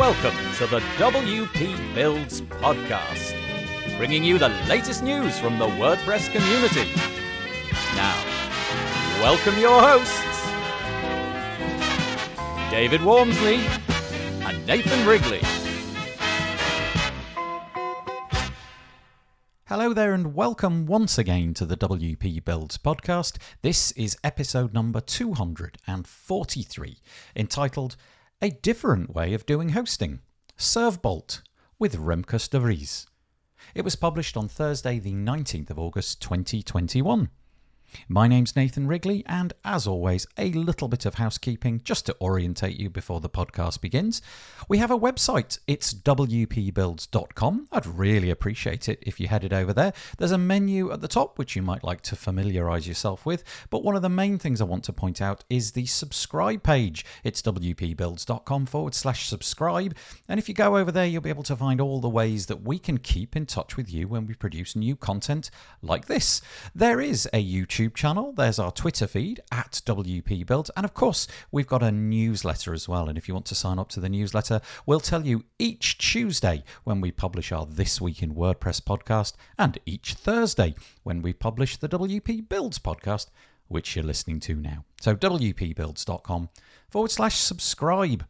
Welcome to the WP Builds podcast, bringing you the latest news from the WordPress community. Now, welcome your hosts, David Wormsley and Nathan Wrigley. Hello there and welcome once again to the WP Builds podcast. This is episode number 243, entitled A Different Way of Doing Hosting, Servebolt, with Remkus de Vries. It was published on Thursday the 19th of August 2021. My name's Nathan Wrigley, and as always, a little bit of housekeeping just to orientate you before the podcast begins. We have a website, it's wpbuilds.com. I'd really appreciate it if you headed over there. There's a menu at the top which you might like to familiarise yourself with, but one of the main things I want to point out is the subscribe page. It's wpbuilds.com/subscribe, and if you go over there, you'll be able to find all the ways that we can keep in touch with you when we produce new content like this. There is a YouTube channel, there's our Twitter feed at WP Builds, and of course we've got a newsletter as well, and if you want to sign up to the newsletter, we'll tell you each Tuesday when we publish our This Week in WordPress podcast, and each Thursday when we publish the WP Builds podcast, which you're listening to now. So wpbuilds.com/subscribe.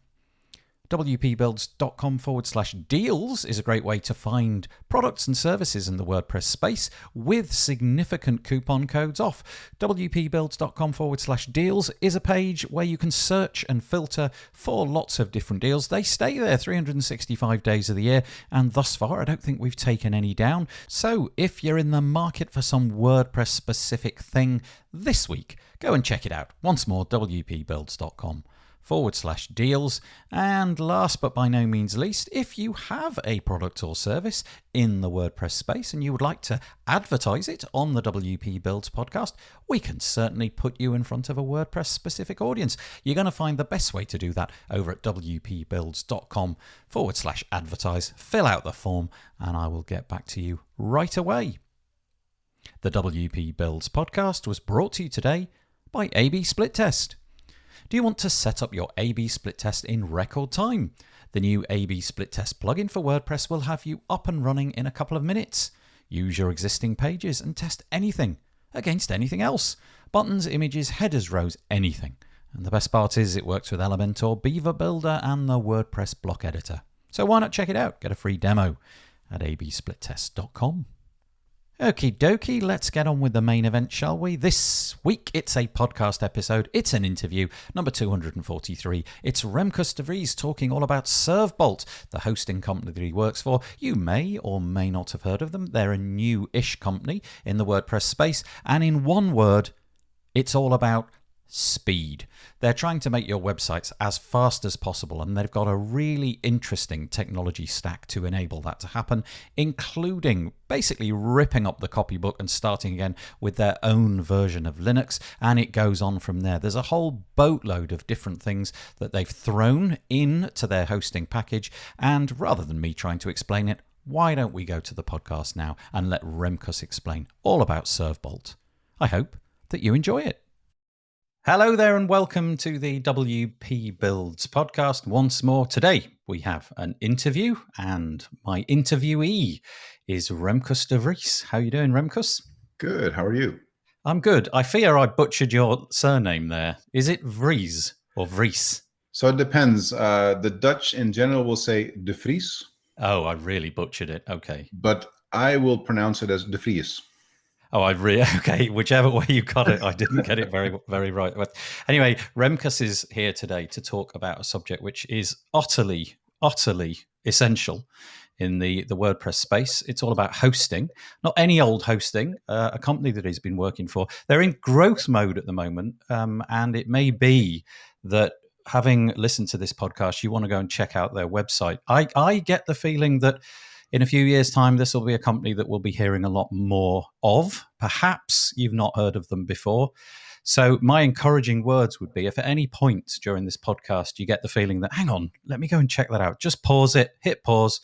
wpbuilds.com/deals is a great way to find products and services in the WordPress space with significant coupon codes off. wpbuilds.com/deals is a page where you can search and filter for lots of different deals. They stay there 365 days of the year, and thus far I don't think we've taken any down. So if you're in the market for some WordPress specific thing this week, go and check it out. Once more, wpbuilds.com/deals. And last but by no means least, if you have a product or service in the WordPress space and you would like to advertise it on the WP Builds podcast, we can certainly put you in front of a WordPress specific audience. You're going to find the best way to do that over at wpbuilds.com/advertise. Fill out the form and I will get back to you right away. The WP Builds podcast was brought to you today by A/B Split Test. Do you want to set up your A/B split test in record time? The new A/B split test plugin for WordPress will have you up and running in a couple of minutes. Use your existing pages and test anything against anything else. Buttons, images, headers, rows, anything. And the best part is it works with Elementor, Beaver Builder and the WordPress block editor. So why not check it out? Get a free demo at absplittest.com. Okie dokie, let's get on with the main event, shall we? This week, it's a podcast episode. It's an interview, number 243. It's Remkus de Vries talking all about Servebolt, the hosting company that he works for. You may or may not have heard of them. They're a new-ish company in the WordPress space. And in one word, it's all about speed. They're trying to make your websites as fast as possible, and they've got a really interesting technology stack to enable that to happen, including basically ripping up the copybook and starting again with their own version of Linux, and it goes on from there. There's a whole boatload of different things that they've thrown into their hosting package, and rather than me trying to explain it, why don't we go to the podcast now and let Remkus explain all about Servebolt. I hope that you enjoy it. Hello there and welcome to the WP Builds podcast once more. Today we have an interview and my interviewee is Remkus de Vries. How are you doing, Remkus? Good. How are you? I'm good. I fear I butchered your surname there. Is it Vries or Vries? So it depends. The Dutch in general will say de Vries. Oh, I really butchered it. Okay. But I will pronounce it as de Vries. Oh, okay. Whichever way you got it, I didn't get it very, very right. But anyway, Remkus is here today to talk about a subject which is utterly essential in the WordPress space. It's all about hosting, not any old hosting. A company that he's been working for. They're in growth mode at the moment, and it may be that having listened to this podcast, you want to go and check out their website. I get the feeling that in a few years' time, this will be a company that we'll be hearing a lot more of. Perhaps you've not heard of them before. So my encouraging words would be, if at any point during this podcast you get the feeling that, hang on, let me go and check that out, just pause it, hit pause,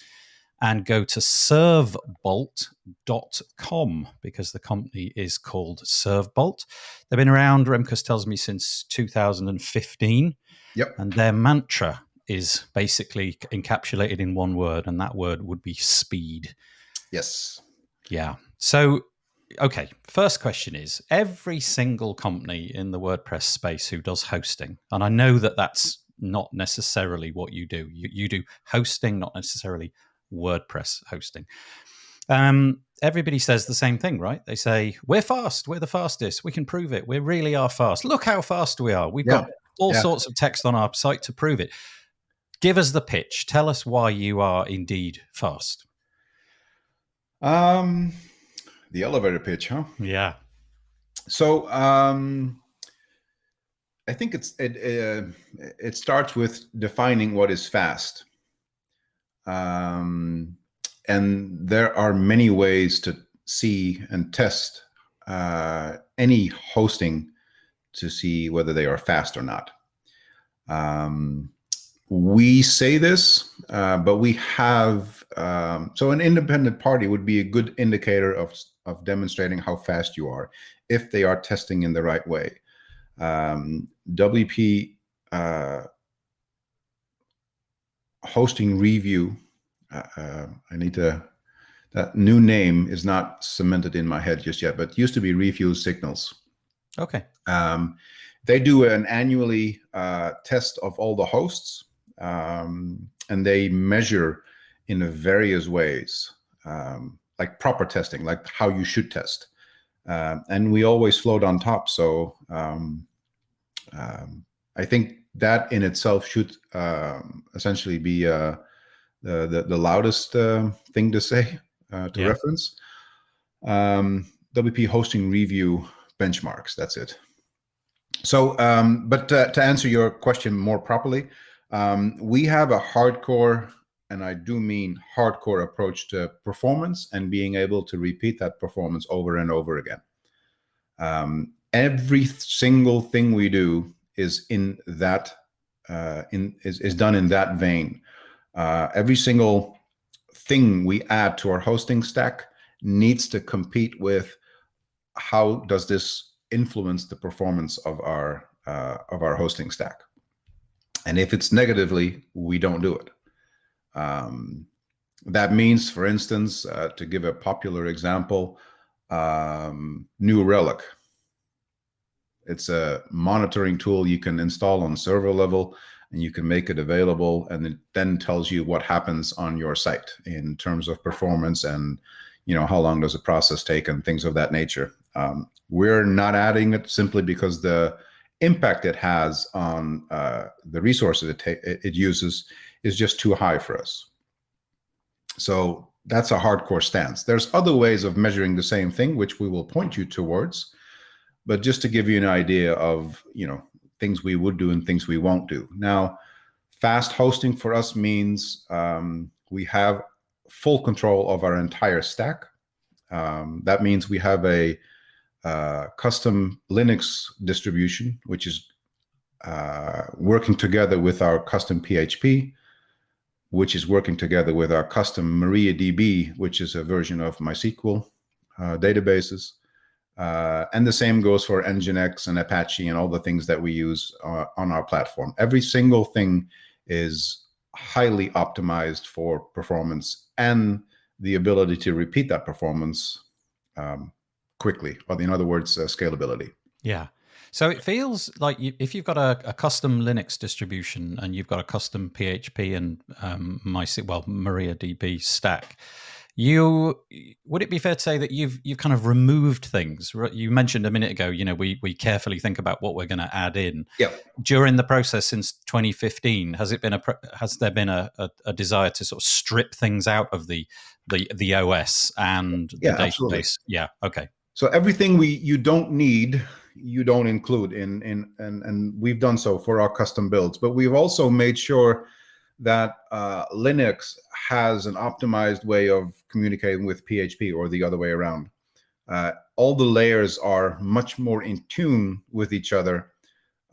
and go to servebolt.com because the company is called Servebolt. They've been around, Remkus tells me, since 2015. Yep. And their mantra is basically encapsulated in one word, and that word would be speed. Yes. Yeah. So, okay, first question is, every single company in the WordPress space who does hosting, and I know that that's not necessarily what you do. You do hosting, not necessarily WordPress hosting. Everybody says the same thing, right? They say, we're fast, we're the fastest, we can prove it, we really are fast. Look how fast we are. We've got all sorts of text on our site to prove it. Give us the pitch. Tell us why you are indeed fast. The elevator pitch, huh? Yeah. So I think it starts with defining what is fast. And there are many ways to see and test any hosting to see whether they are fast or not. We say this, but we have, so an independent party would be a good indicator of demonstrating how fast you are if they are testing in the right way. WP hosting review, that new name is not cemented in my head just yet, but it used to be Review Signals. Okay. They do an annually test of all the hosts, and they measure in various ways, like proper testing, like how you should test. And we always float on top. So I think that in itself should essentially be the loudest thing to say, to reference. WP hosting review benchmarks, that's it. So, but to answer your question more properly, we have a hardcore, and I do mean hardcore, approach to performance and being able to repeat that performance over and over again. Every single thing we do is in that is done in that vein. Every single thing we add to our hosting stack needs to compete with how does this influence the performance of our hosting stack. And if it's negatively, we don't do it. That means, for instance, to give a popular example, New Relic. It's a monitoring tool you can install on server level, and you can make it available, and it then tells you what happens on your site in terms of performance and, you know, how long does the process take and things of that nature. We're not adding it simply because the impact it has on the resources it uses is just too high for us. So that's a hardcore stance. There's other ways of measuring the same thing, which we will point you towards. But just to give you an idea of, you know, things we would do and things we won't do. Now, fast hosting for us means we have full control of our entire stack. That means we have a custom Linux distribution, which is working together with our custom PHP, which is working together with our custom MariaDB, which is a version of MySQL databases. And the same goes for Nginx and Apache and all the things that we use on our platform. Every single thing is highly optimized for performance and the ability to repeat that performance quickly, or in other words, scalability. Yeah. So it feels like if you've got a custom Linux distribution and you've got a custom PHP and MariaDB stack, would it be fair to say that you've kind of removed things? You mentioned a minute ago, you know, we carefully think about what we're going to add in. Yeah. During the process since 2015, has there been a desire to sort of strip things out of the OS and the database? Absolutely. Yeah. Okay. So everything you don't need, you don't include and we've done so for our custom builds. But we've also made sure that Linux has an optimized way of communicating with PHP, or the other way around. All the layers are much more in tune with each other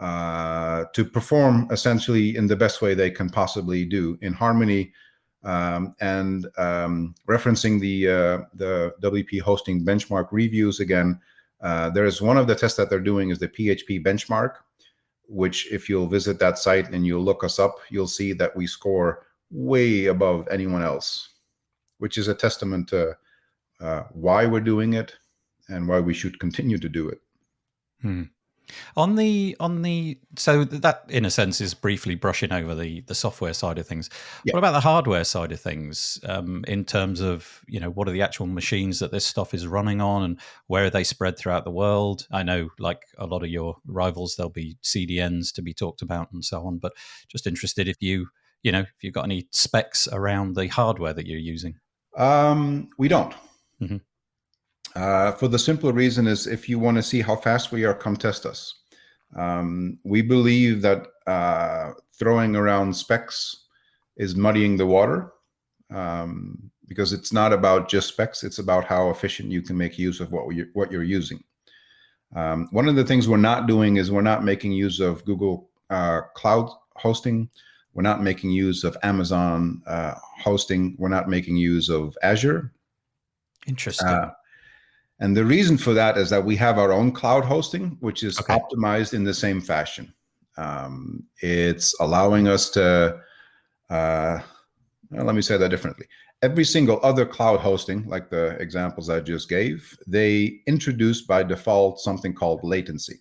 to perform essentially in the best way they can possibly do, in harmony. And referencing the WP hosting benchmark reviews again, there's one of the tests that they're doing is the PHP benchmark. which if you'll visit that site and you'll look us up, you'll see that we score way above anyone else, which is a testament to why we're doing it and why we should continue to do it. On the so that in a sense is briefly brushing over the software side of things. Yeah. What about the hardware side of things, in terms of, what are the actual machines that this stuff is running on, and where are they spread throughout the world? I know, like a lot of your rivals, there'll be CDNs to be talked about and so on, but just interested if you've got any specs around the hardware that you're using. We don't. Mm-hmm. For the simple reason is, if you want to see how fast we are, come test us. We believe that throwing around specs is muddying the water, because it's not about just specs. It's about how efficient you can make use of what you're using. One of the things we're not doing is we're not making use of Google Cloud hosting. We're not making use of Amazon hosting. We're not making use of Azure. Interesting. And the reason for that is that we have our own cloud hosting, which is optimized in the same fashion. It's allowing us to, let me say that differently. Every single other cloud hosting, like the examples I just gave, they introduce by default something called latency.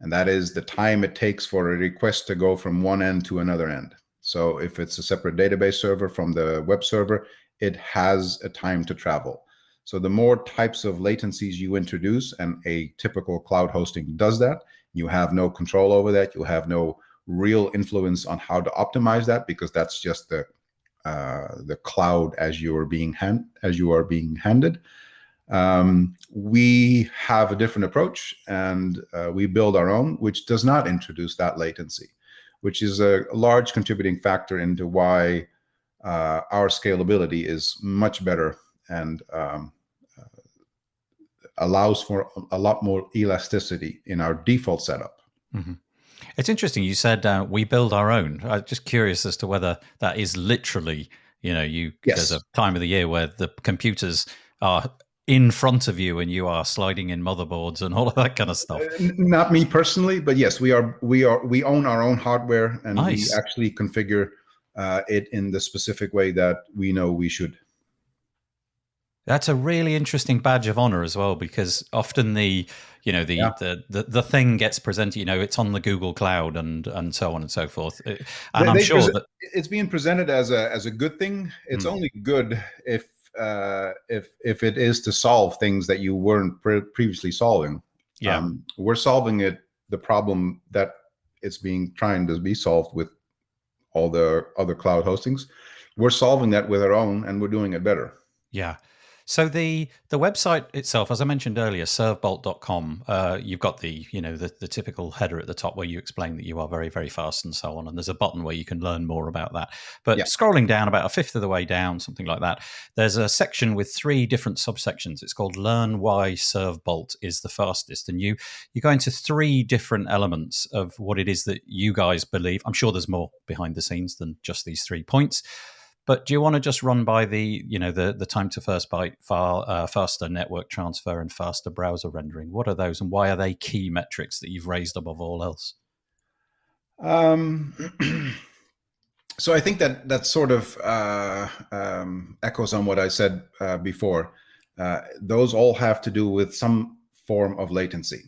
And that is the time it takes for a request to go from one end to another end. So if it's a separate database server from the web server, it has a time to travel. So the more types of latencies you introduce, and a typical cloud hosting does that, you have no control over that. You have no real influence on how to optimize that, because that's just the cloud as you are being handed. We have a different approach, and we build our own, which does not introduce that latency, which is a large contributing factor into why our scalability is much better and allows for a lot more elasticity in our default setup. Mm-hmm. It's interesting. You said we build our own. I'm just curious as to whether that is literally, Yes. There's a time of the year where the computers are in front of you and you are sliding in motherboards and all of that kind of stuff. Not me personally, but yes, we own our own hardware, and Nice. we actually configure it in the specific way that we know we should. That's a really interesting badge of honor as well, because often the thing gets presented, it's on the Google Cloud and so on and so forth. And I'm sure that it's being presented as a good thing. It's only good if it is to solve things that you weren't previously solving. Yeah. We're solving the problem that it's trying to be solved with all the other cloud hostings. We're solving that with our own, and we're doing it better. Yeah. So the website itself, as I mentioned earlier, servebolt.com, you've got the typical header at the top where you explain that you are very, very fast and so on. And there's a button where you can learn more about that. But scrolling down about a fifth of the way down, something like that, there's a section with 3 different subsections. It's called Learn Why Servebolt is the Fastest. And you go into 3 different elements of what it is that you guys believe. I'm sure there's more behind the scenes than just these 3 points. But do you want to just run by the time to first byte, faster network transfer, and faster browser rendering? What are those, and why are they key metrics that you've raised above all else? So I think that sort of echoes on what I said before. Those all have to do with some form of latency.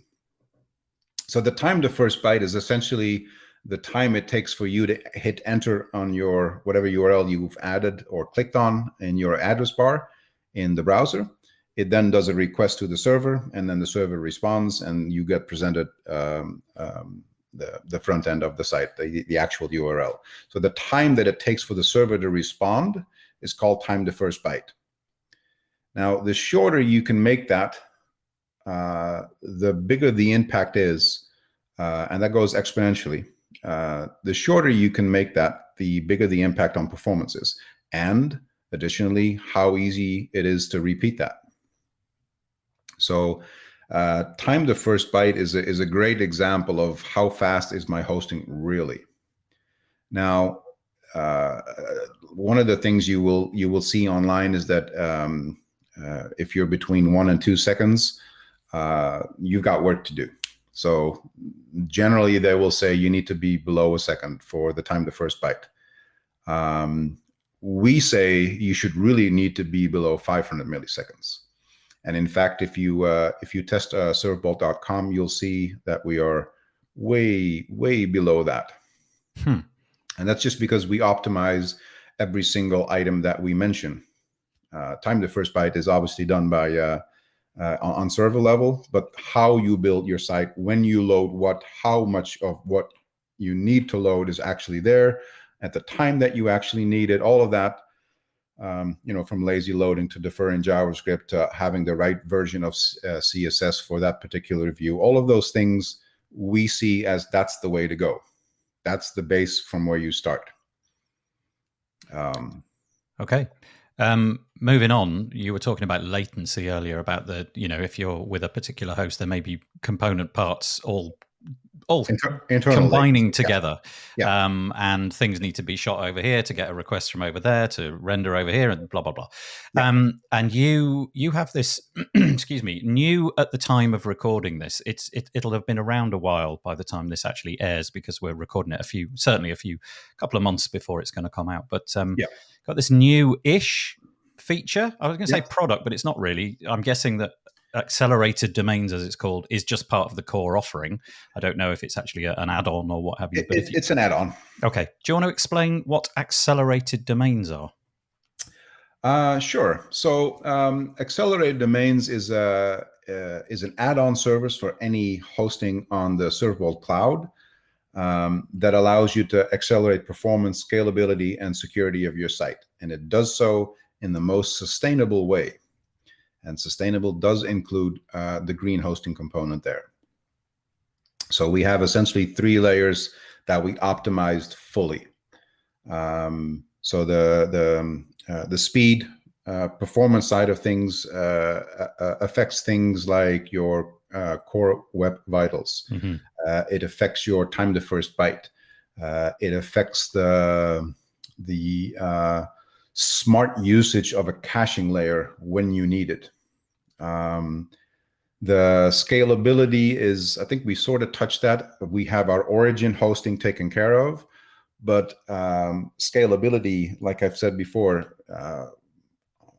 So the time to first byte is essentially the time it takes for you to hit enter on your whatever URL you've added or clicked on in your address bar in the browser. It then does a request to the server, and then the server responds, and you get presented the front end of the site, the actual URL. So the time that it takes for the server to respond is called time to first byte. Now, the shorter you can make that, the bigger the impact is, and that goes exponentially. The shorter you can make that, the bigger the impact on performance is, and additionally, how easy it is to repeat that. So time to first byte is a great example of how fast is my hosting really. Now, one of the things you will see online is that if you're between 1 and 2 seconds, you've got work to do. So generally, they will say you need to be below a second for the time to first byte. We say you should really need to be below 500 milliseconds. And in fact, if you test servebolt.com, you'll see that we are way below that. And that's just because we optimize every single item that we mention. Time to first byte is obviously done by on server level, but how you build your site, when you load what, how much of what you need to load is actually there at the time that you actually need it, all of that, from lazy loading to deferring JavaScript to having the right version of CSS for that particular view, all of those things we see as that's the way to go. That's the base from where you start. Okay. Moving on, you were talking about latency earlier, about if you're with a particular host, there may be component parts all combining together. Yeah. And things need to be shot over here to get a request from over there to render over here and blah, blah, blah. Yeah. And you have this, excuse me, new at the time of recording this. It'll have been around a while by the time this actually airs, because we're recording it a couple of months before it's going to come out. But got this new-ish feature. I was going to say product, but it's not really. I'm guessing that accelerated domains, as it's called, is just part of the core offering. I don't know if it's actually an add-on or what have you. But it's an add-on. Okay. Do you want to explain what accelerated domains are? Sure. So accelerated domains is an add-on service for any hosting on the Servebolt cloud that allows you to accelerate performance, scalability, and security of your site. And it does so in the most sustainable way. And sustainable does include the green hosting component there. So we have essentially 3 layers that we optimized fully. So the speed, performance side of things affects things like your core web vitals. Mm-hmm. It affects your time to first byte. It affects the smart usage of a caching layer when you need it. The scalability is, I think we sort of touched that. We have our origin hosting taken care of, but scalability, like I've said before,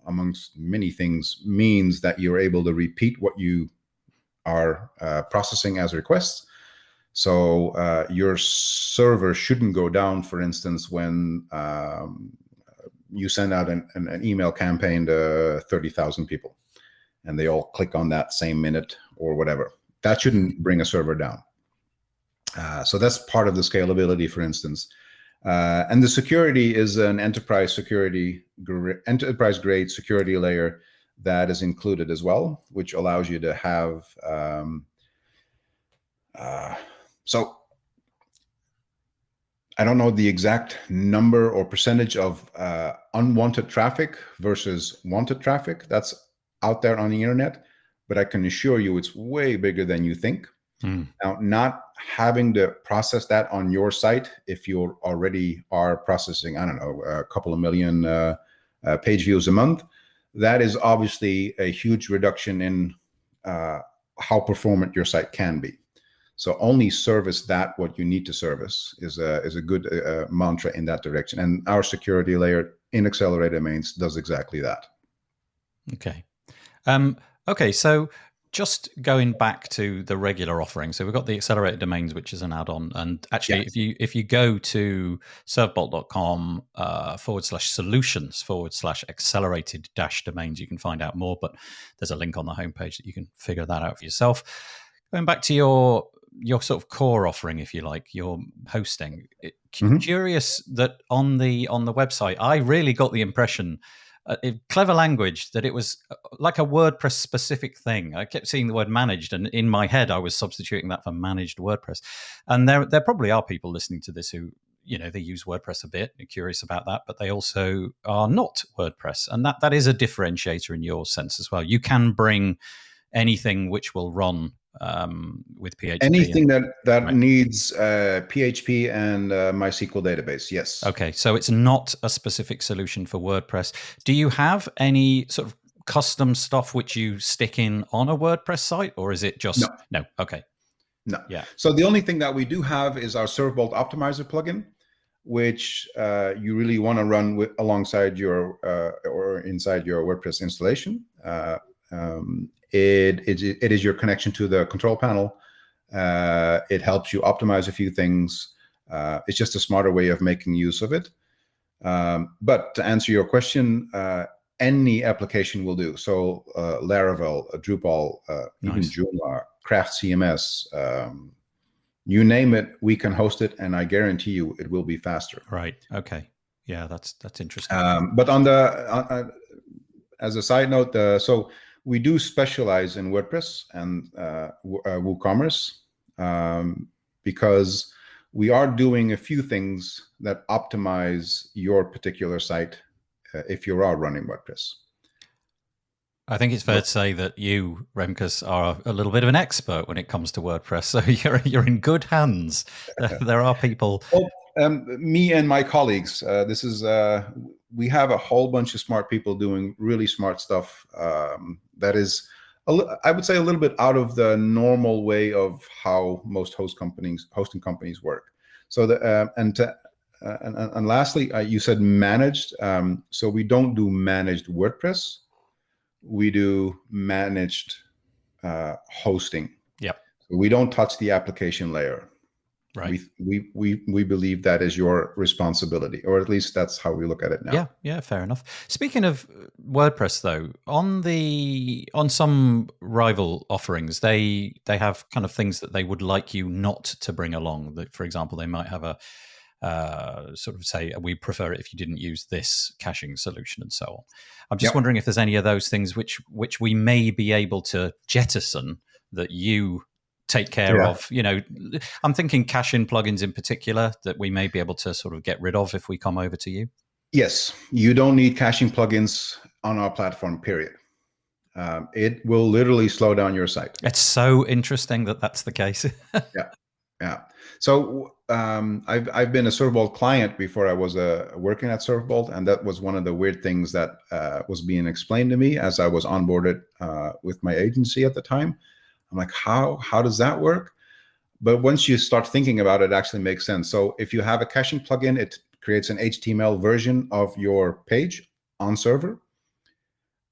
amongst many things, means that you're able to repeat what you are processing as requests. So your server shouldn't go down, for instance, when you send out an email campaign to 30,000 people and they all click on that same minute or whatever. That shouldn't bring a server down. So that's part of the scalability, for instance. And the security is an enterprise grade security layer that is included as well, which allows you to have so I don't know the exact number or percentage of unwanted traffic versus wanted traffic that's out there on the internet, but I can assure you it's way bigger than you think. Now, not having to process that on your site, if you already are processing, I don't know, a couple of million page views a month, that is obviously a huge reduction in how performant your site can be. So only service that what you need to service is a good mantra in that direction. And our security layer in accelerated domains does exactly that. Okay. Okay, so just going back to the regular offering, so we've got the accelerated domains, which is an add-on, and actually, if you go to servebolt.com /solutions/accelerated-domains, you can find out more. But there's a link on the homepage that you can figure that out for yourself. Going back to your sort of core offering, if you like, your hosting. Curious that on the website, I really got the impression. Clever language, that it was like a WordPress specific thing. I kept seeing the word managed, and in my head I was substituting that for managed WordPress. And there probably are people listening to this who, they use WordPress a bit, they're curious about that, but they also are not WordPress. And that is a differentiator in your sense as well. You can bring anything which will run with PHP. Anything that needs PHP and MySQL database, yes. Okay, so it's not a specific solution for WordPress. Do you have any sort of custom stuff which you stick in on a WordPress site, or is it just... No. Okay. No. Yeah. So the only thing that we do have is our Servebolt Optimizer plugin, which you really want to run alongside your or inside your WordPress installation. It is your connection to the control panel. It helps you optimize a few things. It's just a smarter way of making use of it. But to answer your question, any application will do. So Laravel, Drupal, even Nice. Joomla, Craft CMS, you name it, we can host it, and I guarantee you it will be faster. Right. Okay. Yeah, that's interesting. But on the as a side note, so we do specialize in WordPress and WooCommerce because we are doing a few things that optimize your particular site if you are running WordPress. I think it's fair to say that you, Remkus, are a little bit of an expert when it comes to WordPress. So you're in good hands. There are people. Well, me and my colleagues, we have a whole bunch of smart people doing really smart stuff. That is, I would say, a little bit out of the normal way of how most hosting companies work. So and lastly, you said managed. So we don't do managed WordPress. We do managed hosting. Yep. We don't touch the application layer. Right. We believe that is your responsibility, or at least that's how we look at it now. Yeah, fair enough. Speaking of WordPress, though, on some rival offerings, they have kind of things that they would like you not to bring along. That, for example, they might have a sort of say, we prefer it if you didn't use this caching solution and so on. I'm just wondering if there's any of those things which we may be able to jettison that you take care of. You know, I'm thinking caching plugins in particular that we may be able to sort of get rid of if we come over to you. Yes, you don't need caching plugins on our platform, period. It will literally slow down your site. It's so interesting that that's the case. Yeah. So I've been a Servebolt client before I was working at Servebolt, and that was one of the weird things that was being explained to me as I was onboarded with my agency at the time. I'm like, how does that work? But once you start thinking about it, it actually makes sense. So if you have a caching plugin, it creates an HTML version of your page on server.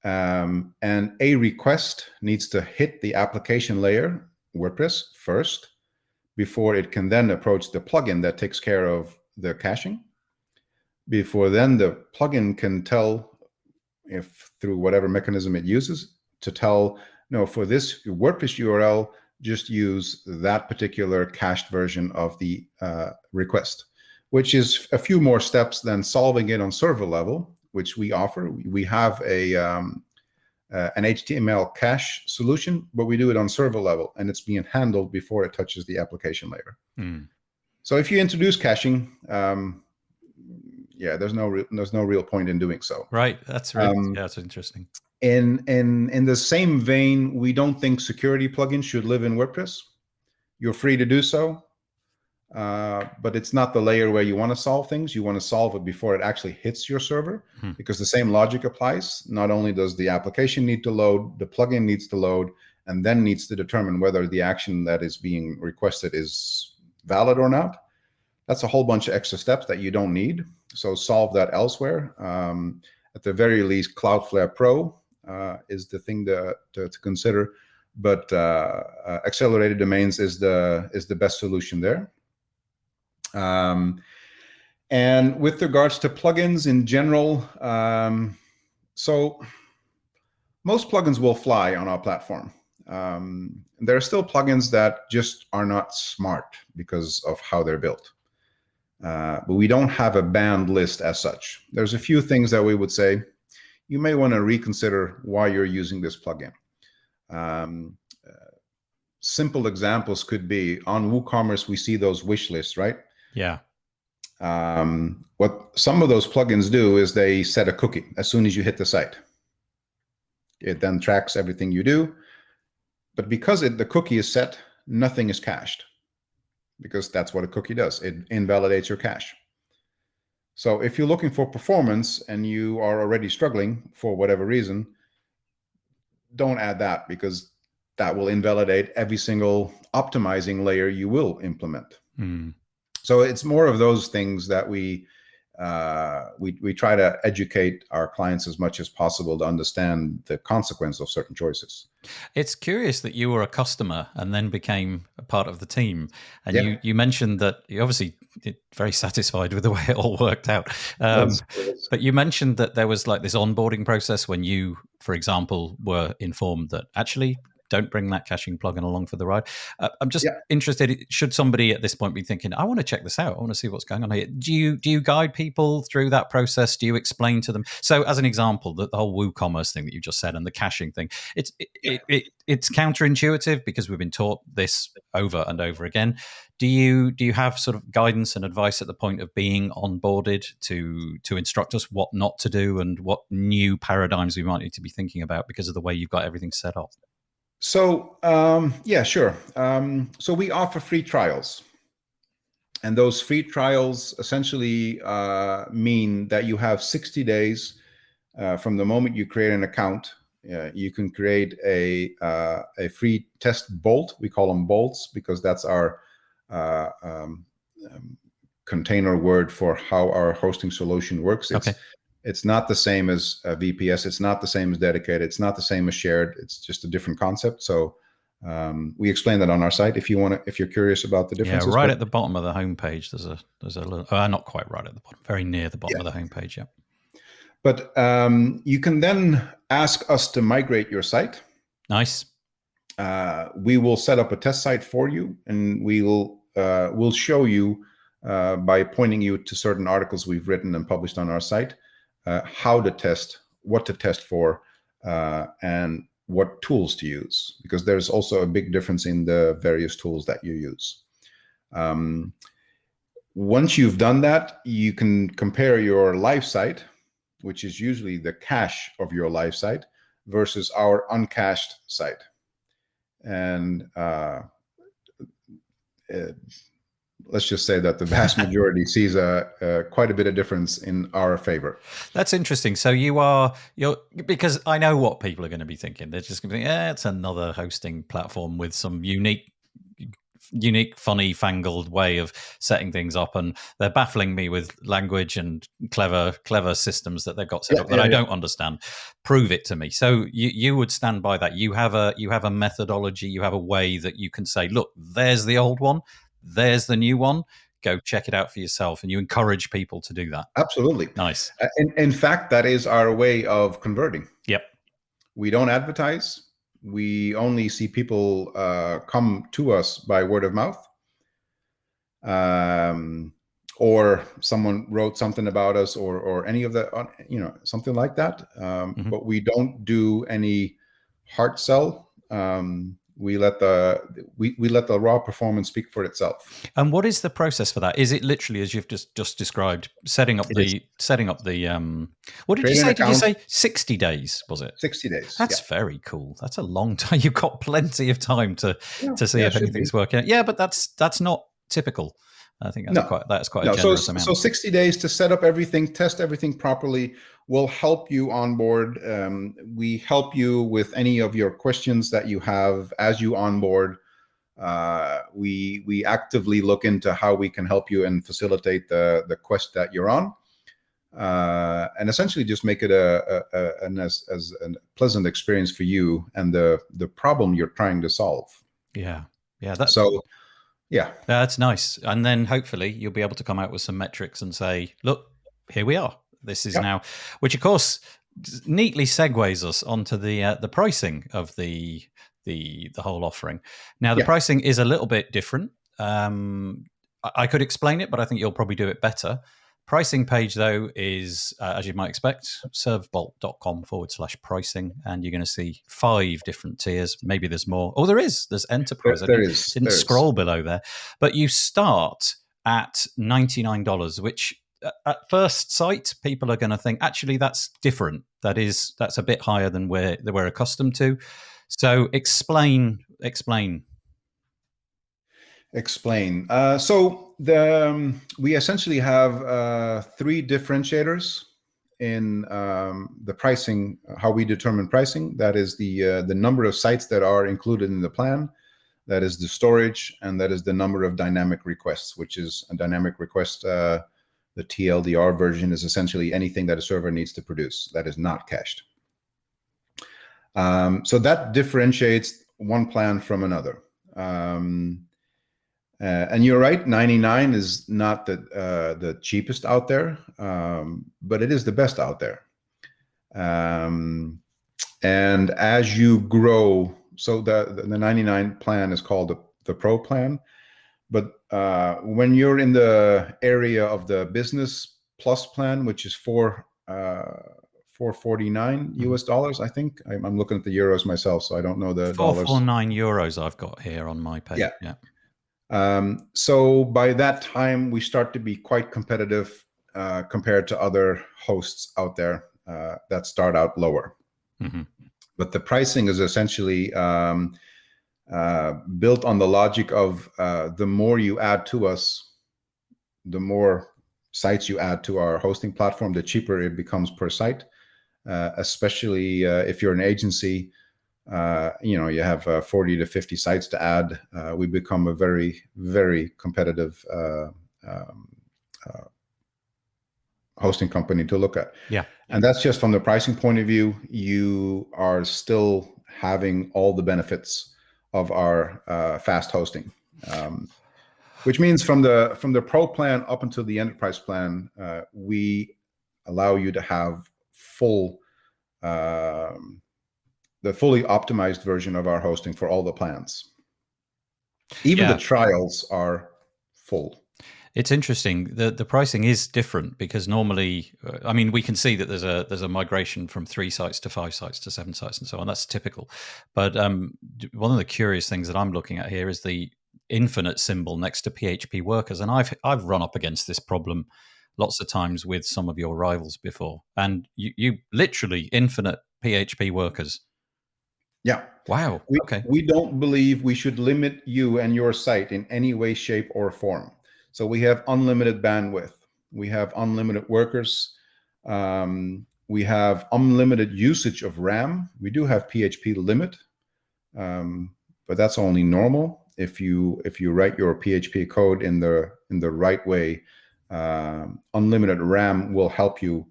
And a request needs to hit the application layer, WordPress, first, before it can then approach the plugin that takes care of the caching. Before then, the plugin can tell, if through whatever mechanism it uses, to tell, no, for this WordPress URL, just use that particular cached version of the request, which is a few more steps than solving it on server level, which we offer. We have an HTML cache solution, but we do it on server level, and it's being handled before it touches the application layer. So if you introduce caching, there's no real point in doing so. Right. That's really, that's interesting. In the same vein, we don't think security plugins should live in WordPress. You're free to do so, but it's not the layer where you want to solve things. You want to solve it before it actually hits your server, because the same logic applies. Not only does the application need to load, the plugin needs to load, and then needs to determine whether the action that is being requested is valid or not. That's a whole bunch of extra steps that you don't need. So solve that elsewhere. At the very least, Cloudflare Pro is the thing to consider, but accelerated domains is the best solution there. And with regards to plugins in general, so most plugins will fly on our platform. There are still plugins that just are not smart because of how they're built. But we don't have a banned list as such. There's a few things that we would say, you may want to reconsider why you're using this plugin. Simple examples could be, on WooCommerce, we see those wish lists, right? Yeah. What some of those plugins do is they set a cookie as soon as you hit the site. It then tracks everything you do. But because the cookie is set, nothing is cached, because that's what a cookie does. It invalidates your cache. So if you're looking for performance and you are already struggling for whatever reason, don't add that, because that will invalidate every single optimizing layer you will implement. Mm. So it's more of those things that we try to educate our clients as much as possible to understand the consequence of certain choices. It's curious that you were a customer and then became a part of the team. And Yeah. you mentioned that you obviously very satisfied with the way it all worked out. But you mentioned that there was like this onboarding process when you, for example, were informed that actually don't bring that caching plugin along for the ride. I'm just interested, should somebody at this point be thinking, I want to check this out, I want to see what's going on here. Do you guide people through that process? Do you explain to them? So as an example, the whole WooCommerce thing that you just said and the caching thing, it's counterintuitive because we've been taught this over and over again. Do you have sort of guidance and advice at the point of being onboarded to instruct us what not to do and what new paradigms we might need to be thinking about because of the way you've got everything set up? So, yeah, sure. So we offer free trials. And those free trials essentially mean that you have 60 days from the moment you create an account. You can create a free test bolt. We call them bolts because that's our container word for how our hosting solution works. It's not the same as VPS. It's not the same as dedicated. It's not the same as shared. It's just a different concept. So we explain that on our site if you're curious about the differences. Yeah, right at the bottom of the homepage, there's a little. Not quite right at the bottom, very near the bottom of the homepage. Yeah. But you can then ask us to migrate your site. Nice. We will set up a test site for you, and we'll show you by pointing you to certain articles we've written and published on our site. How to test, what to test for, and what tools to use, because there's also a big difference in the various tools that you use. Once you've done that, you can compare your live site, which is usually the cache of your live site, versus our uncached site. And let's just say that the vast majority sees quite a bit of difference in our favor. That's interesting. So you're because I know what people are going to be thinking. They're just going to be, it's another hosting platform with some unique, funny, fangled way of setting things up, and they're baffling me with language and clever systems that they've got set up that I don't understand. Prove it to me. So you would stand by that. You have a methodology. You have a way that you can say, look, there's the old one. There's the new one. Go check it out for yourself. And you encourage people to do that. Absolutely. Nice. In fact, that is our way of converting. Yep. We don't advertise. We only see people come to us by word of mouth. Or someone wrote something about us or any of that, something like that. But we don't do any hard sell. We let the raw performance speak for itself. And what is the process for that? Is it literally as you've just described, setting up the what did you say? Did you say 60 days? Was it 60 days? That's very cool. That's a long time. You've got plenty of time to see if anything's working out. Yeah, but that's not typical. I think that's quite a generous amount. So 60 days to set up everything, test everything properly. Will help you onboard. We help you with any of your questions that you have as you onboard. We actively look into how we can help you and facilitate the quest that you're on, and essentially just make it as a pleasant experience for you and the problem you're trying to solve. Yeah. That's nice. And then hopefully you'll be able to come out with some metrics and say, look, here we are. This is now, which of course neatly segues us onto the pricing of the whole offering. Now the pricing is a little bit different. I could explain it, but I think you'll probably do it better. Pricing page though is, as you might expect, servebolt.com/pricing, and you're going to see 5 different tiers. Maybe there's more. Oh, there's enterprise. There is. Didn't scroll below there, but you start at $99, which at first sight, people are going to think, actually, that's different. That's a bit higher than we're accustomed to. So explain. So we essentially have 3 differentiators in the pricing, how we determine pricing. That is the number of sites that are included in the plan. That is the storage, and that is the number of dynamic requests, which is a dynamic request. The TLDR version is essentially anything that a server needs to produce that is not cached. So that differentiates one plan from another. And you're right, 99 is not the cheapest out there, but it is the best out there. And as you grow, so the 99 plan is called the Pro plan. But when you're in the area of the Business Plus plan, which is $449 US dollars, I think. I'm looking at the euros myself, so I don't know the dollars. 449 euros I've got here on my page. Yeah. So by that time, we start to be quite competitive compared to other hosts out there that start out lower. Mm-hmm. But the pricing is essentially built on the logic of the more you add to us, the more sites you add to our hosting platform, the cheaper it becomes per site. Especially if you're an agency, you have 40 to 50 sites to add. We become a very, very competitive hosting company to look at. Yeah. And that's just from the pricing point of view. You are still having all the benefits of our fast hosting, which means from the Pro plan up until the Enterprise plan, we allow you to have the fully optimized version of our hosting for all the plans. Even the trials are full. It's interesting. The pricing is different because normally, I mean, we can see that there's a migration from 3 sites to 5 sites to 7 sites and so on. That's typical. But one of the curious things that I'm looking at here is the infinite symbol next to PHP workers, and I've run up against this problem lots of times with some of your rivals before, and you literally infinite PHP workers. Yeah. Wow. Okay. We don't believe we should limit you and your site in any way, shape, or form. So we have unlimited bandwidth. We have unlimited workers. We have unlimited usage of RAM. We do have PHP limit, but that's only normal. If you write your PHP code in the right way, unlimited RAM will help you,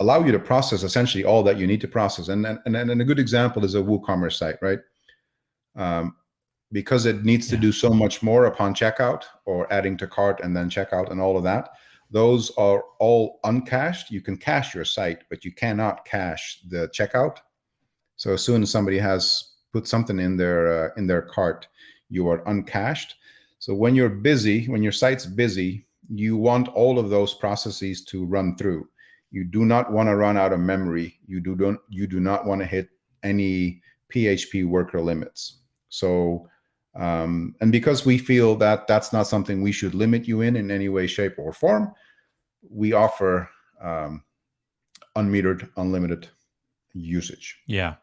allow you to process essentially all that you need to process. And a good example is a WooCommerce site, right? Because it needs to do so much more upon checkout or adding to cart and then checkout and all of that. Those are all uncached. You can cache your site, but you cannot cache the checkout. So as soon as somebody has put something in their cart, you are uncached. So when you're busy, when your site's busy, you want all of those processes to run through. You do not want to run out of memory. You do not want to hit any PHP worker limits. So, and because we feel that that's not something we should limit you in any way, shape, or form, we offer unmetered, unlimited usage. Yeah.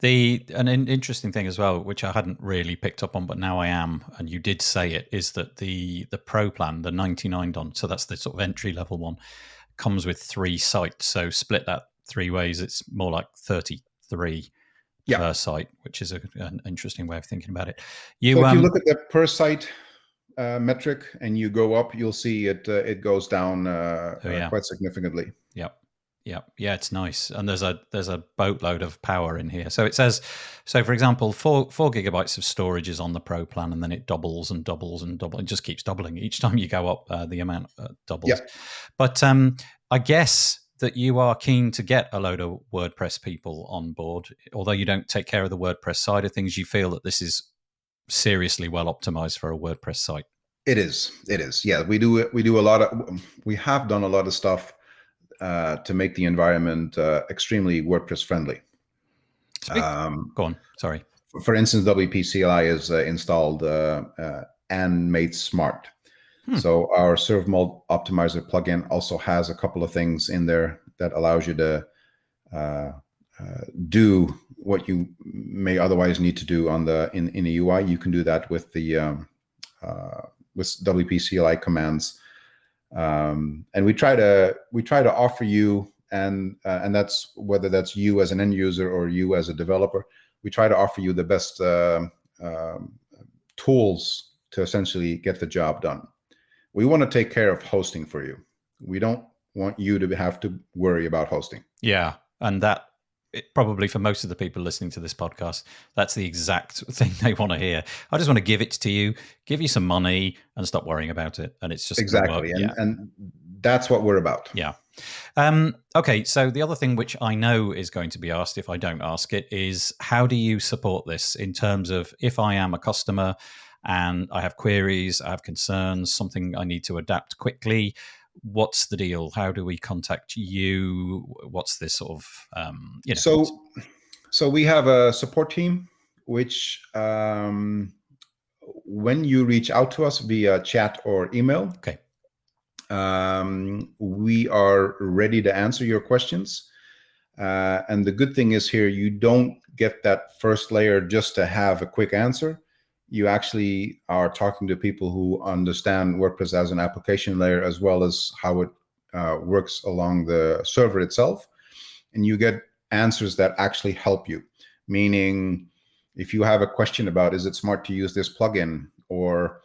An interesting thing as well, which I hadn't really picked up on, but now I am, and you did say it, is that the Pro plan, the $99, so that's the sort of entry level one, comes with 3 sites. So split that 3 ways, it's more like 33 per site, which is an interesting way of thinking about it. So if you look at the per site metric and you go up, you'll see it goes down quite significantly. Yeah, it's nice, and there's a boatload of power in here. So it says, for example, 4 gigabytes of storage is on the Pro plan, and then it doubles and doubles and doubles. It just keeps doubling each time you go up. The amount doubles. Yeah. But I guess that you are keen to get a load of WordPress people on board, although you don't take care of the WordPress side of things. You feel that this is seriously well optimized for a WordPress site. It is. Yeah, we have done a lot of stuff to make the environment extremely WordPress friendly. Go on. Sorry. For instance, WP CLI is installed and made smart. So our Servebolt optimizer plugin also has a couple of things in there that allows you to do what you may otherwise need to do in the UI. You can do that with the with WP CLI commands. And we try to offer you, and that's whether that's you as an end user or you as a developer, we try to offer you the best tools to essentially get the job done. We want to take care of hosting for you. We don't want you to have to worry about hosting. Yeah, and that probably for most of the people listening to this podcast, that's the exact thing they want to hear. I just want to give it to you, give you some money, and stop worrying about it. And it's just exactly, and that's what we're about. Yeah. Okay, so the other thing which I know is going to be asked if I don't ask it is, how do you support this in terms of if I am a customer and I have queries, I have concerns, something I need to adapt quickly? What's the deal? How do we contact you? What's this sort of, So we have a support team, which when you reach out to us via chat or email, okay, we are ready to answer your questions. And the good thing is here, you don't get that first layer just to have a quick answer. You actually are talking to people who understand WordPress as an application layer, as well as how it works along the server itself. And you get answers that actually help you. Meaning, if you have a question about, is it smart to use this plugin, or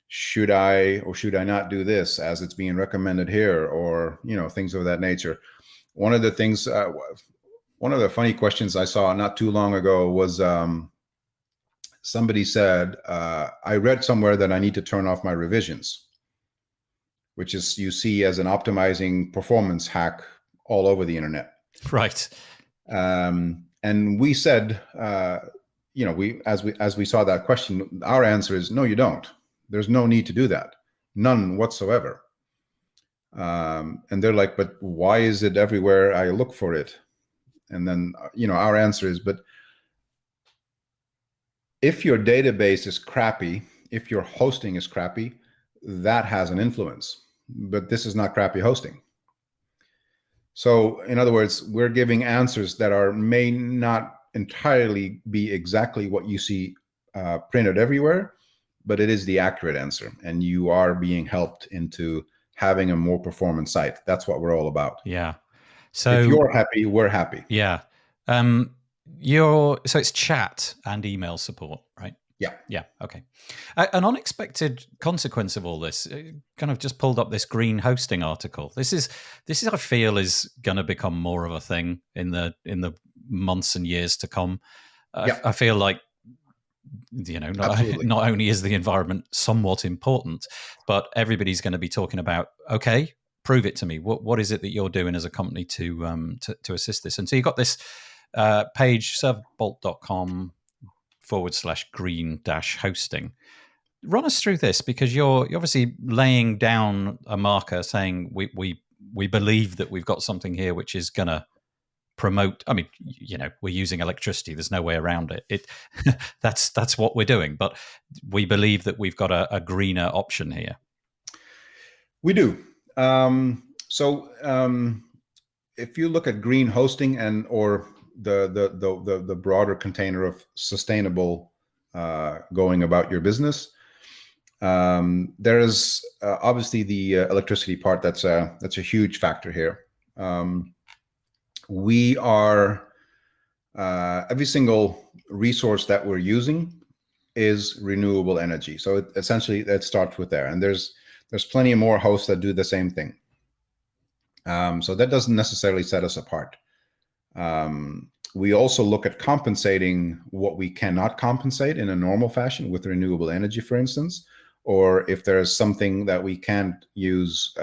should I not do this as it's being recommended here, or things of that nature. One of the things, one of the funny questions I saw not too long ago was somebody said, I read somewhere that I need to turn off my revisions, which is you see as an optimizing performance hack all over the internet. Right. And we said, as we saw that question, our answer is no, you don't. There's no need to do that, none whatsoever. And they're like, but why is it everywhere I look for it? And then our answer is, but if your database is crappy, if your hosting is crappy, that has an influence. But this is not crappy hosting. So in other words, we're giving answers that may not entirely be exactly what you see printed everywhere, but it is the accurate answer, and you are being helped into having a more performant site. That's what we're all about. Yeah. So if you're happy, we're happy. Yeah. So it's chat and email support, right? Yeah. Yeah. Okay. An unexpected consequence of all this, kind of just pulled up this green hosting article. This is I feel is going to become more of a thing in the months and years to come. I feel like not only is the environment somewhat important, but everybody's going to be talking about, okay, prove it to me. What is it that you're doing as a company to assist this? And so you got this page, servebolt.com/green-hosting. Run us through this, because you're obviously laying down a marker saying we believe that we've got something here which is going to promote. I mean, we're using electricity. There's no way around it. That's what we're doing. But we believe that we've got a greener option here. We do. If you look at green hosting or the broader container of sustainable going about your business, there is obviously the electricity part. That's a huge factor here. We are every single resource that we're using is renewable energy. So essentially that starts with there, and there's plenty more hosts that do the same thing. So that doesn't necessarily set us apart. We also look at compensating what we cannot compensate in a normal fashion with renewable energy, for instance, or if there's something that we can't use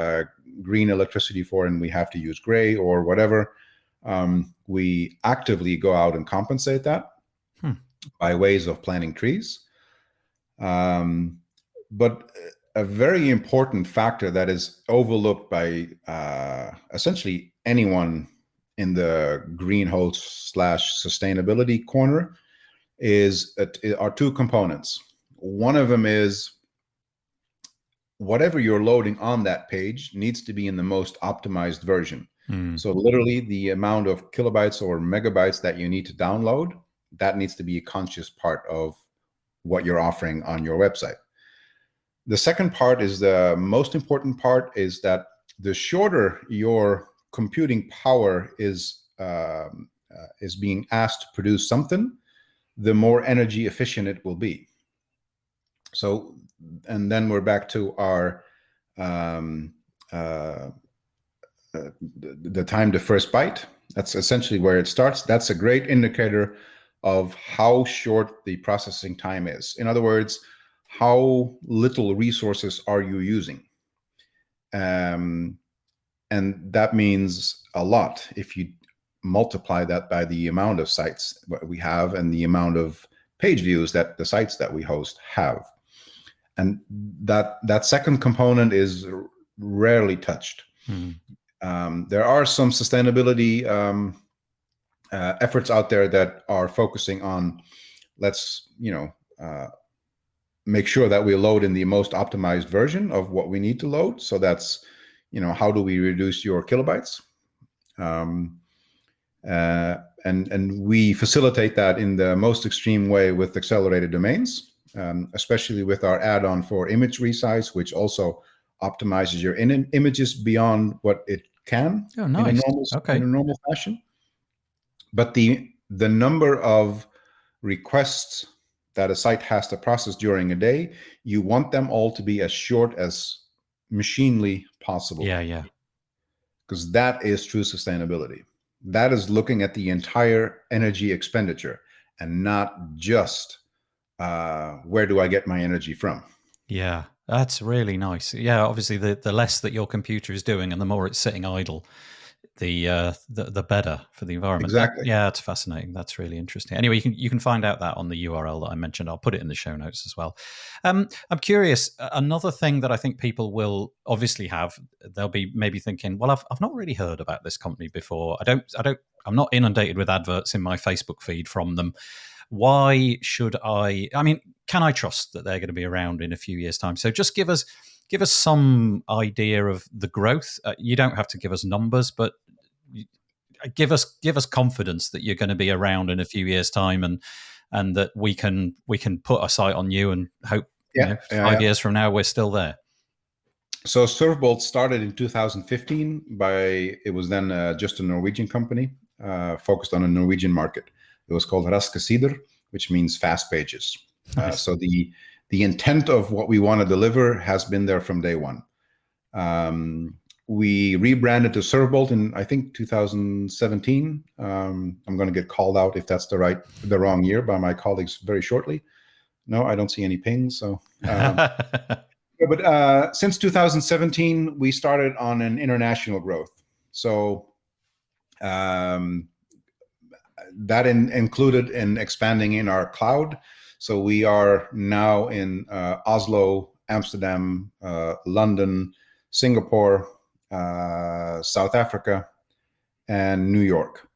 green electricity for and we have to use gray or whatever, we actively go out and compensate that by ways of planting trees. But a very important factor that is overlooked by essentially anyone in the green host / sustainability corner are two components. One of them is whatever you're loading on that page needs to be in the most optimized version. So literally the amount of kilobytes or megabytes that you need to download, that needs to be a conscious part of what you're offering on your website. The second part is the most important part, is that the shorter your computing power is being asked to produce something, the more energy efficient it will be. So, and then we're back to our the time to first byte. That's essentially where it starts. That's a great indicator of how short the processing time is. In other words, how little resources are you using? And that means a lot if you multiply that by the amount of sites we have and the amount of page views that the sites that we host have. And that second component is rarely touched. There are some sustainability efforts out there that are focusing on, let's make sure that we load in the most optimized version of what we need to load. So that's, how do we reduce your kilobytes? And we facilitate that in the most extreme way with accelerated domains, especially with our add-on for image resize, which also optimizes your images beyond what it can. Oh, nice. In a normal fashion. But the number of requests that a site has to process during a day, you want them all to be as short as machinely possible. Yeah. Because that is true sustainability. That is looking at the entire energy expenditure and not just where do I get my energy from. Yeah, that's really nice. Yeah, obviously the less that your computer is doing and the more it's sitting idle, the better for the environment. Exactly. Yeah, it's fascinating. That's really interesting. Anyway, you can find out that on the URL that I mentioned. I'll put it in the show notes as well. I'm curious. Another thing that I think people will obviously have, they'll be maybe thinking, well, I've not really heard about this company before. I'm not inundated with adverts in my Facebook feed from them. Why should I mean, can I trust that they're going to be around in a few years' time? So just give us some idea of the growth. You don't have to give us numbers, but give us confidence that you're going to be around in a few years' time, and that we can put a site on you and hope 5 years from now we're still there. So Servebolt started in 2015 it was then just a Norwegian company focused on a Norwegian market. It was called Raske Sider, which means fast pages. Nice. So the intent of what we want to deliver has been there from day one. We rebranded to Servebolt in, I think, 2017. I'm going to get called out if that's the wrong year by my colleagues very shortly. No, I don't see any pings. So, but since 2017, we started on an international growth. So that included in expanding in our cloud. So we are now in Oslo, Amsterdam, London, Singapore, South Africa, and New York.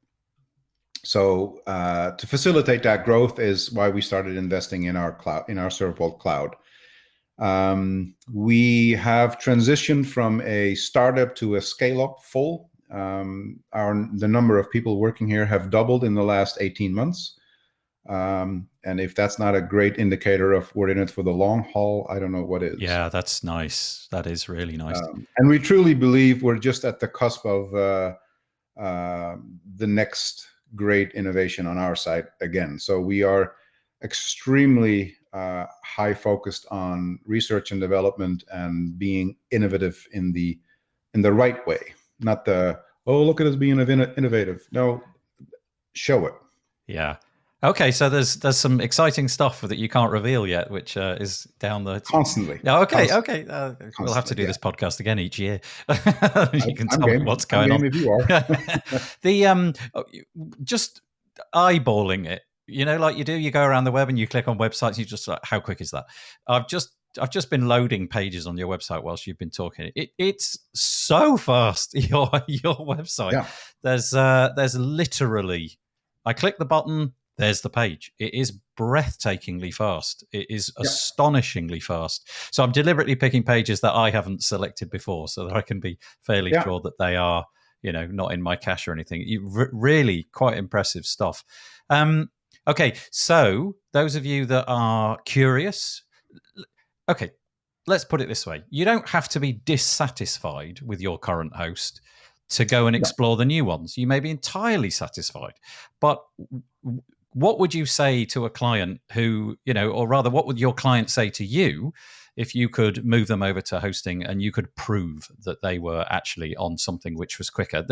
So to facilitate that growth is why we started investing in our cloud, in our Servebolt cloud. We have transitioned from a startup to a scale-up full. The number of people working here have doubled in the last 18 months. And if that's not a great indicator of we're in it for the long haul, I don't know what is. Yeah, that's nice. That is really nice. And we truly believe we're just at the cusp of the next great innovation on our side again. So we are extremely high focused on research and development and being innovative in the right way. Not look at us being innovative. No, show it. Yeah. Okay, so there's some exciting stuff that you can't reveal yet, which is down the constantly. Oh, okay. We'll have to do this podcast again each year. You can tell me what's going on. If you are. Just eyeballing it, like you do. You go around the web and you click on websites. And you just like, how quick is that? I've just been loading pages on your website whilst you've been talking. It's so fast. Your website. Yeah. There's literally, I click the button. There's the page. It is breathtakingly fast. It is astonishingly fast. So I'm deliberately picking pages that I haven't selected before so that I can be fairly sure that they are, not in my cache or anything. Really quite impressive stuff. Okay, so those of you that are curious, okay, let's put it this way. You don't have to be dissatisfied with your current host to go and explore the new ones. You may be entirely satisfied. But what would you say to a client who, or rather, what would your client say to you if you could move them over to hosting and you could prove that they were actually on something which was quicker?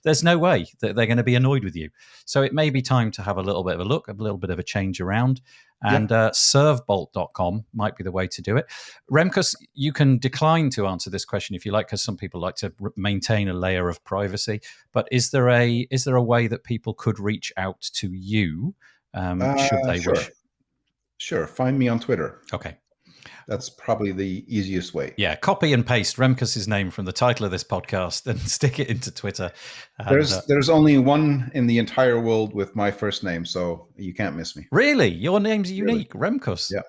There's no way that they're going to be annoyed with you. So it may be time to have a little bit of a look, a little bit of a change around. And servebolt.com might be the way to do it. Remkus, you can decline to answer this question if you like, because some people like to maintain a layer of privacy. But is there a way that people could reach out to you should they wish? Sure. Find me on Twitter. Okay. That's probably the easiest way. Yeah, copy and paste Remkus's name from the title of this podcast and stick it into Twitter. And, there's only one in the entire world with my first name, so you can't miss me. Really? Your name's unique, Really? Remkus? Yeah.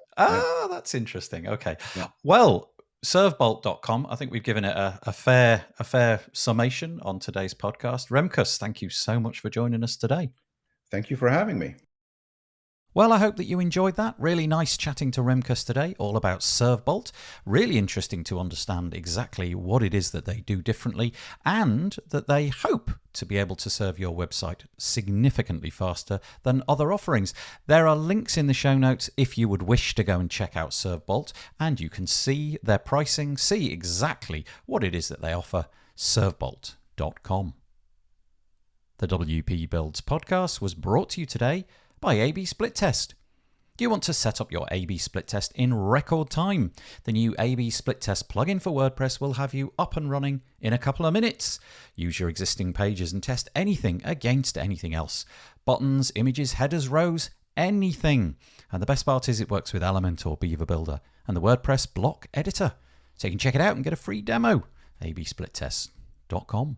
That's interesting. Okay. Yeah. Well, servebolt.com, I think we've given it a fair summation on today's podcast. Remkus, thank you so much for joining us today. Thank you for having me. Well, I hope that you enjoyed that. Really nice chatting to Remkus today, all about Servebolt. Really interesting to understand exactly what it is that they do differently and that they hope to be able to serve your website significantly faster than other offerings. There are links in the show notes if you would wish to go and check out Servebolt, and you can see their pricing, see exactly what it is that they offer, servebolt.com. The WP Builds podcast was brought to you today by A/B Split Test. Do you want to set up your A/B Split Test in record time? The new A/B Split Test plugin for WordPress will have you up and running in a couple of minutes. Use your existing pages and test anything against anything else. Buttons, images, headers, rows, anything. And the best part is it works with Element or Beaver Builder and the WordPress block editor. So you can check it out and get a free demo. absplittest.com.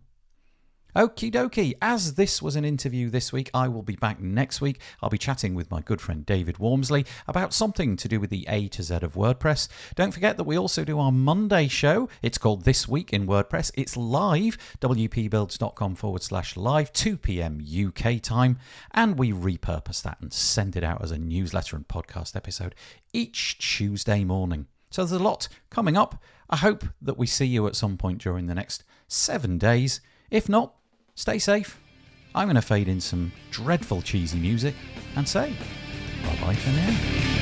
Okie dokie, as this was an interview this week, I will be back next week. I'll be chatting with my good friend David Wormsley about something to do with the A to Z of WordPress. Don't forget that we also do our Monday show. It's called This Week in WordPress. It's live, wpbuilds.com/live, 2 p.m. UK time, and we repurpose that and send it out as a newsletter and podcast episode each Tuesday morning. So there's a lot coming up. I hope that we see you at some point during the next 7 days. If not, stay safe. I'm going to fade in some dreadful cheesy music and say bye-bye for now.